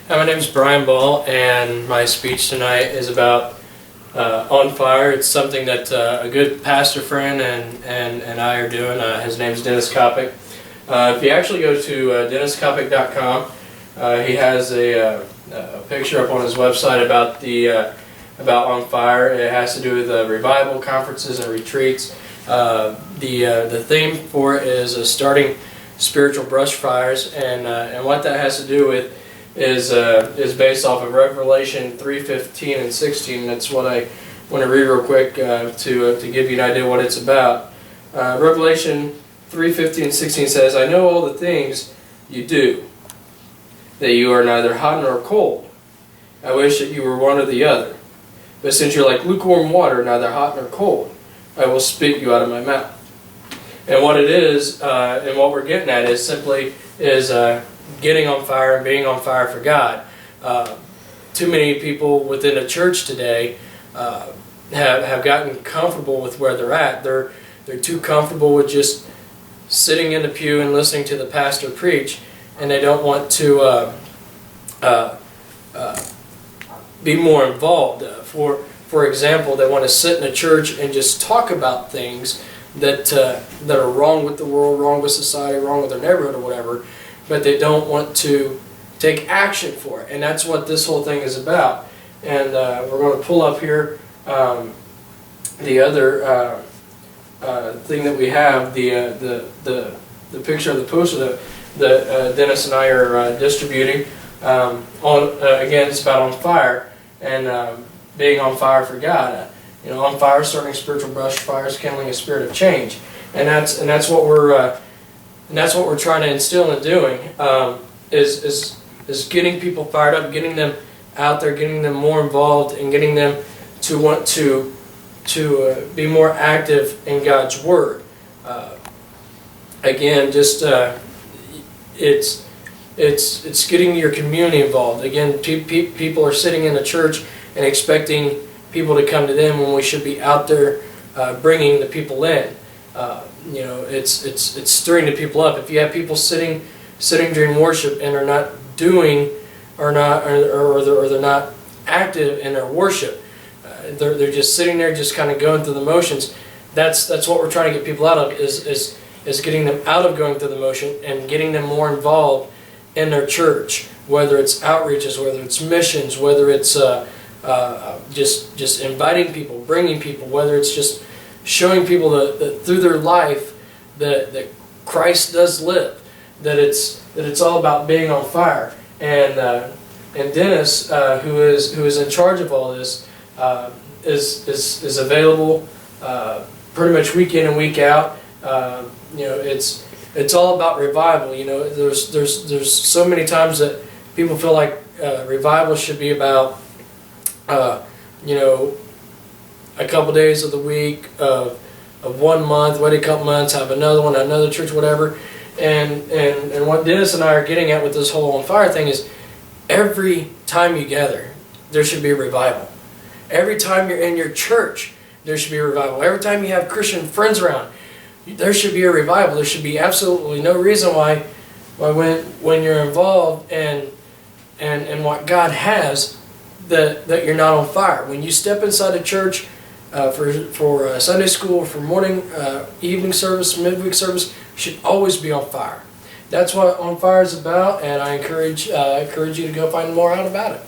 Hi, my name is Brian Ball, and my speech tonight is about On Fire. It's something that a good pastor friend and I are doing. His name is Dennis Kopic. If you actually go to denniskopic.com, he has a picture up on his website about On Fire. It has to do with revival conferences and retreats. The theme for it is starting spiritual brush fires, and what that has to do with is based off of Revelation 3:15 and 16. That's what I want to read real quick to give you an idea what it's about. Revelation 3:15 and 16 says, "I know all the things you do, that you are neither hot nor cold. I wish that you were one or the other. But since you're like lukewarm water, neither hot nor cold, I will spit you out of my mouth." And what it is, and what we're getting at is simply getting on fire and being on fire for God. Too many people within the church today have gotten comfortable with where they're at. They're too comfortable with just sitting in the pew and listening to the pastor preach, and they don't want to be more involved. For example, they want to sit in a church and just talk about things that are wrong with the world, wrong with society, wrong with their neighborhood or whatever, but they don't want to take action for it. And that's what this whole thing is about. And we're going to pull up here the other thing that we have, the picture of the poster that Dennis and I are distributing. Again, it's about On Fire and being on fire for God. On fire, starting spiritual brush fires, kindling a spirit of change, and that's what we're trying to instill and doing. Is getting people fired up, getting them out there, getting them more involved, and getting them to want to be more active in God's Word. Again, just it's getting your community involved. Again, people are sitting in the church and expecting people to come to them when we should be out there bringing the people in. It's stirring the people up. If you have people sitting during worship and are not doing or they're not active in their worship, they're just sitting there, just kind of going through the motions. That's what we're trying to get people out of is getting them out of going through the motion and getting them more involved in their church, whether it's outreaches, whether it's missions, whether it's just inviting people, bringing people, whether it's just showing people that through their life that Christ does live, that it's all about being on fire. And Dennis, who is in charge of all this, is available pretty much week in and week out. It's all about revival. There's so many times that people feel like revival should be about a couple days of the week of 1 month, wait a couple months, have another one, another church, whatever. And what Dennis and I are getting at with this whole On Fire thing is every time you gather, there should be a revival. Every time you're in your church, there should be a revival. Every time you have Christian friends around, there should be a revival. There should be absolutely no reason why when you're involved and what God has, that you're not on fire. When you step inside a church for Sunday school, for morning, evening service, midweek service, you should always be on fire. That's what On Fire is about, and I encourage you to go find more out about it.